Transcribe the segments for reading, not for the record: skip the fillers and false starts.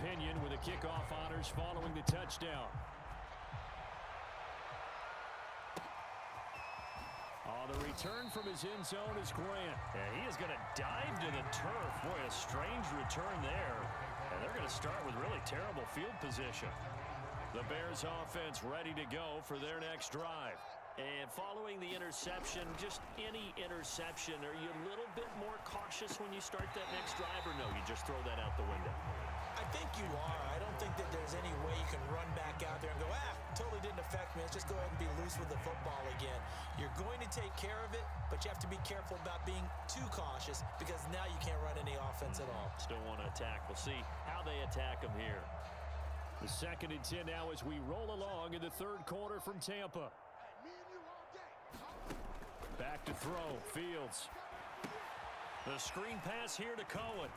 Pinion with the kickoff honors following the touchdown. The return from his end zone is Grant. And he is going to dive to the turf. Boy, a strange return there. And they're going to start with really terrible field position. The Bears offense ready to go for their next drive. And following the interception, just any interception, are you a little bit more cautious when you start that next drive, or no, you just throw that out the window? I think you are. I don't think that there's any way you can run back out there and go, totally didn't affect me. Let's just go ahead and be loose with the football again. You're going to take care of it, but you have to be careful about being too cautious because now you can't run any offense at all. Still want to attack. We'll see how they attack them here. The 2nd and 10 now as we roll along in the third quarter from Tampa. Back to throw, Fields. The screen pass here to Cohen.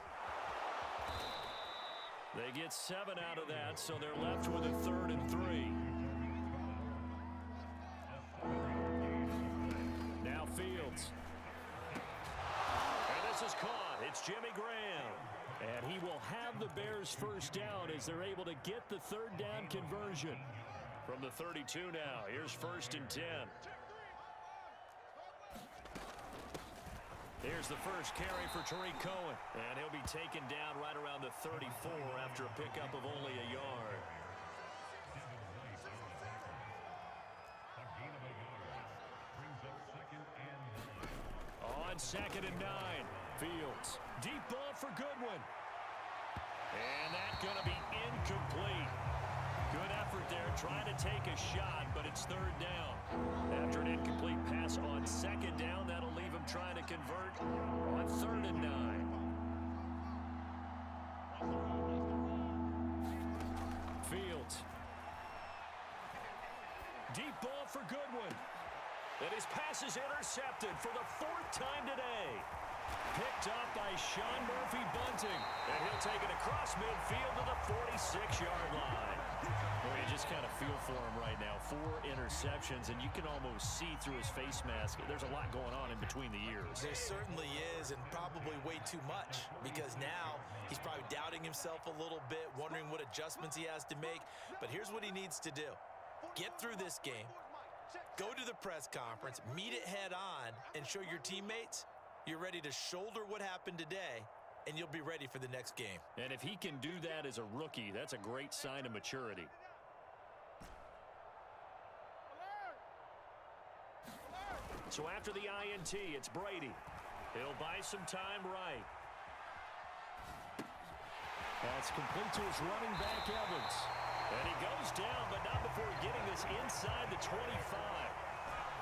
They get 7 out of that, so they're left with a 3rd and 3. Now Fields. And this is caught. It's Jimmy Graham. And he will have the Bears first down as they're able to get the 3rd down conversion. From the 32 now, here's 1st and 10. Here's the first carry for Tariq Cohen. And he'll be taken down right around the 34 after a pickup of only a yard. On 2nd and 9, Fields. Deep ball for Goodwin. And that's going to be incomplete. Good effort there, trying to take a shot, but it's 3rd down. After an incomplete pass on 2nd down, that'll leave him trying to convert on 3rd and 9. Fields. Deep ball for Goodwin. And his pass is intercepted for the 4th time today. Picked up by Sean Murphy Bunting. And he'll take it across midfield to the 46-yard line. Boy, you just kind of feel for him right now. 4 interceptions, and you can almost see through his face mask. There's a lot going on in between the ears. There certainly is, and probably way too much, because now he's probably doubting himself a little bit, wondering what adjustments he has to make. But here's what he needs to do. Get through this game, go to the press conference, meet it head on, and show your teammates you're ready to shoulder what happened today, and you'll be ready for the next game. And if he can do that as a rookie, that's a great sign of maturity. So after the INT, it's Brady. He'll buy some time right. That's complete to his running back, Evans. And he goes down, but not before getting this inside the 25.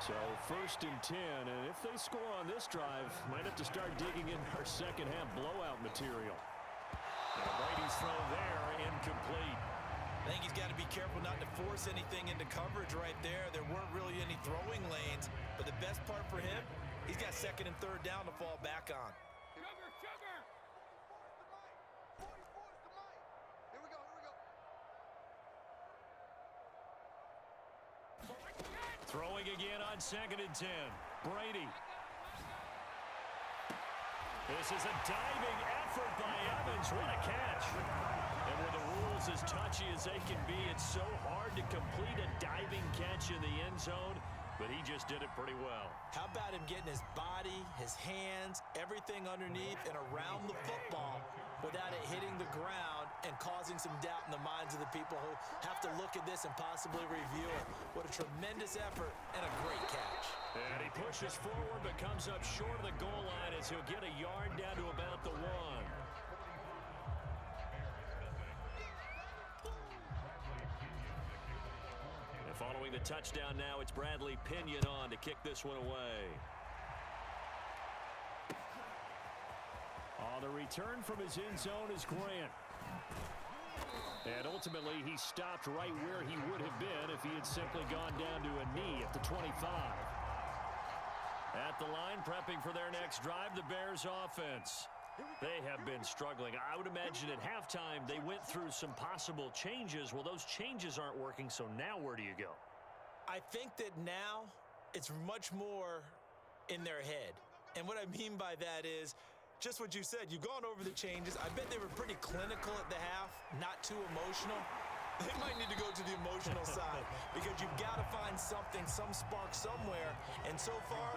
So 1st and 10, and if they score on this drive, might have to start digging in our second half blowout material. And Brady's throw there, incomplete. I think he's got to be careful not to force anything into coverage right there. There weren't really any throwing lanes, but the best part for him, he's got 2nd and 3rd down to fall back on. Throwing again on 2nd and 10. Brady. This is a diving effort by Evans. What a catch. And with the rules as touchy as they can be, it's so hard to complete a diving catch in the end zone, but he just did it pretty well. How about him getting his body, his hands, everything underneath and around the football without it hitting the ground and causing some doubt in the minds of the people who have to look at this and possibly review it. What a tremendous effort and a great catch. And he pushes forward but comes up short of the goal line as he'll get a yard down to about the 1. And following the touchdown now, it's Bradley Pinion on to kick this one away. On the return from his end zone is Grant. And ultimately, he stopped right where he would have been if he had simply gone down to a knee at the 25. At the line, prepping for their next drive, the Bears offense. They have been struggling. I would imagine at halftime they went through some possible changes. Well, those changes aren't working, so now where do you go? I think that now it's much more in their head. And what I mean by that is Just what you said. You've gone over the changes. I bet they were pretty clinical at the half, not too emotional. They might need to go to the emotional side because you've got to find something, some spark somewhere. And so far,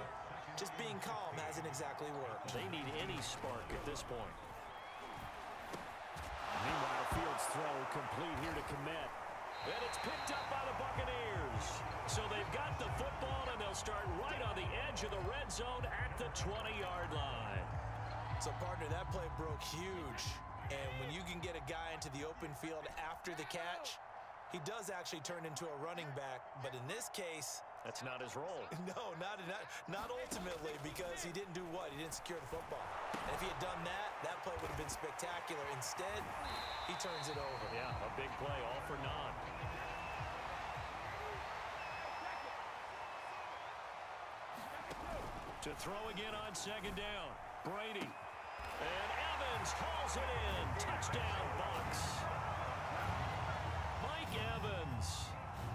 just being calm hasn't exactly worked. They need any spark at this point. Meanwhile, Fields' throw complete here to Komet. And it's picked up by the Buccaneers. So they've got the football, and they'll start right on the edge of the red zone at the 20-yard line. So, partner, that play broke huge. And when you can get a guy into the open field after the catch, he does actually turn into a running back. But in this case, that's not his role. No, not ultimately, because he didn't do what? He didn't secure the football. And if he had done that, that play would have been spectacular. Instead, he turns it over. Yeah, a big play, all for naught. To throw again on second down. Brady. And Evans hauls it in. Touchdown, Bucs. Mike Evans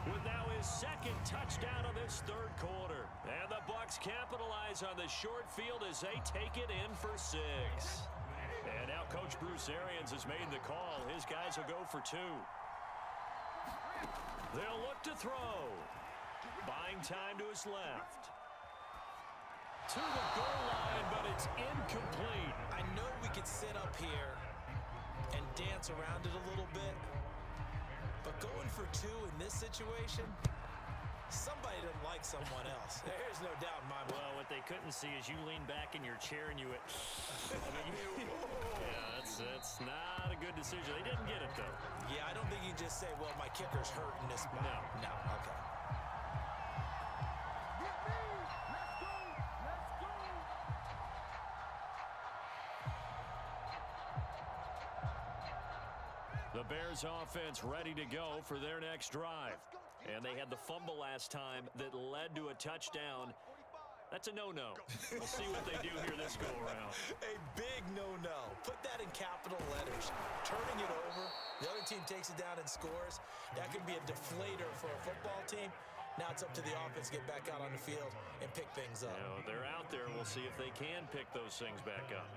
with now his second touchdown of this third quarter. And the Bucs capitalize on the short field as they take it in for 6. And now Coach Bruce Arians has made the call. His guys will go for 2. They'll look to throw. Buying time to his left. To the goal line, but it's incomplete. I know we could sit up here and dance around it a little bit, but going for 2 in this situation, somebody doesn't like someone else. There's no doubt in my mind. Well, what they couldn't see is you lean back in your chair and you went, yeah, that's not a good decision. They didn't get it, though. Yeah, I don't think you can just say, well, my kicker's hurt in this spot. No, okay. The Bears offense ready to go for their next drive. And they had the fumble last time that led to a touchdown. That's a no-no. We'll see what they do here this go-around. A big no-no. Put that in capital letters. Turning it over, the other team takes it down and scores. That could be a deflator for a football team. Now it's up to the offense to get back out on the field and pick things up. You know, they're out there. We'll see if they can pick those things back up.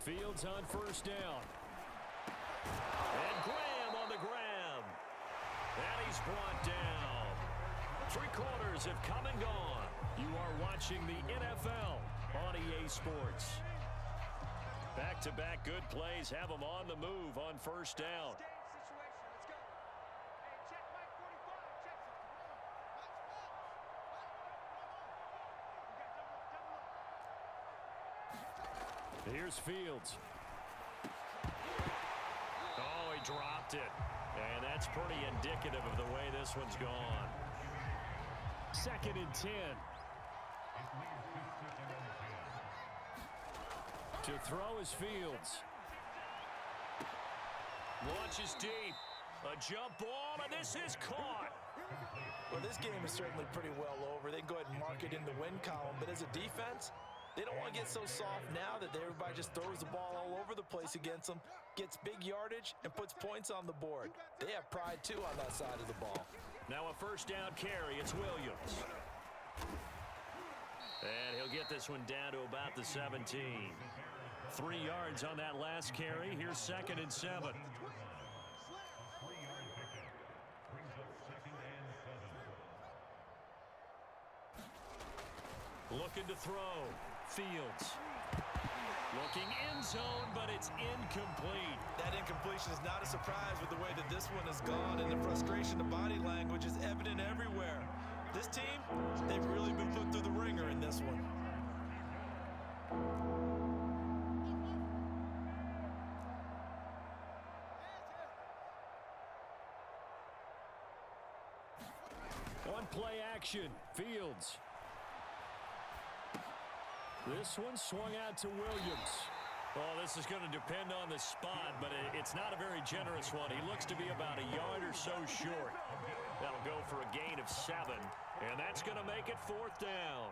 Fields on first down. And Graham on the grab. And he's brought down. 3 quarters have come and gone. You are watching the NFL on EA Sports. Back-to-back good plays have them on the move on first down. Here's Fields. Oh, he dropped it. And that's pretty indicative of the way this one's gone. 2nd and 10. To throw is Fields. Launches deep. A jump ball, and this is caught. Well, this game is certainly pretty well over. They can go ahead and mark it in the win column. But as a defense, they don't want to get so soft now that everybody just throws the ball all over the place against them, gets big yardage, and puts points on the board. They have pride, too, on that side of the ball. Now a first down carry. It's Williams. And he'll get this one down to about the 17. 3 yards on that last carry. Here's 2nd and 7. Looking to throw. Fields. Looking end zone, but it's incomplete. That incompletion is not a surprise with the way that this one has gone, and the frustration of body language is evident everywhere. This team, they've really been put through the ringer in this one. On play action, Fields. This one swung out to Williams. Well, this is going to depend on the spot, but it's not a very generous one. He looks to be about a yard or so short. That'll go for a gain of 7, and that's going to make it 4th down.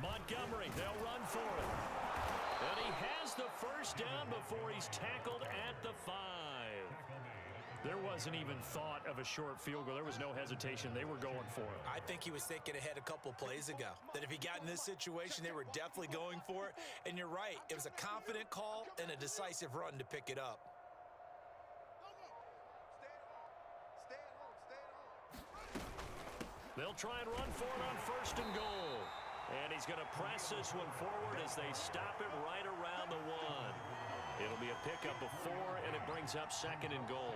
Montgomery, they'll run for it. And he has the first down before he's tackled at the 5. There wasn't even thought of a short field goal. There was no hesitation. They were going for it. I think he was thinking ahead a couple plays ago, that if he got in this situation, they were definitely going for it. And you're right. It was a confident call and a decisive run to pick it up. They'll try and run for it on 1st and goal. And he's going to press this one forward as they stop it right around the 1. It'll be a pickup of 4, and it brings up 2nd and goal.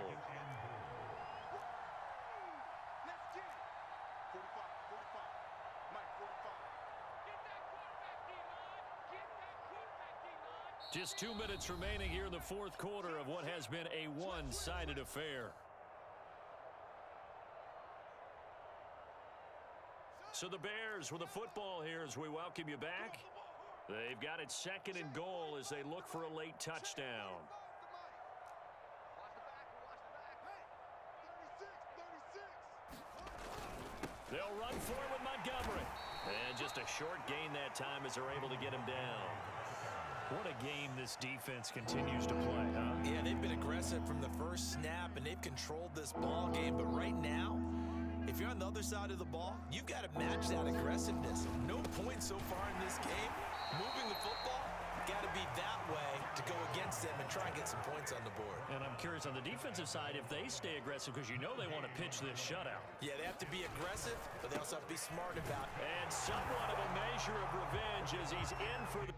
Just 2 minutes remaining here in the 4th quarter of what has been a one-sided affair. So the Bears with the football here as we welcome you back. They've got it 2nd and goal as they look for a late touchdown. They'll run for it with Montgomery. And just a short gain that time as they're able to get him down. What a game this defense continues to play, huh? Yeah, they've been aggressive from the first snap, and they've controlled this ball game. But right now, if you're on the other side of the ball, you've got to match that aggressiveness. No points so far in this game. Moving the football, got to be that way to go against them and try and get some points on the board. And I'm curious on the defensive side if they stay aggressive, because you know they want to pitch this shutout. Yeah, they have to be aggressive, but they also have to be smart about it. And somewhat of a measure of revenge as he's in for the...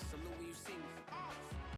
Salute when you see me.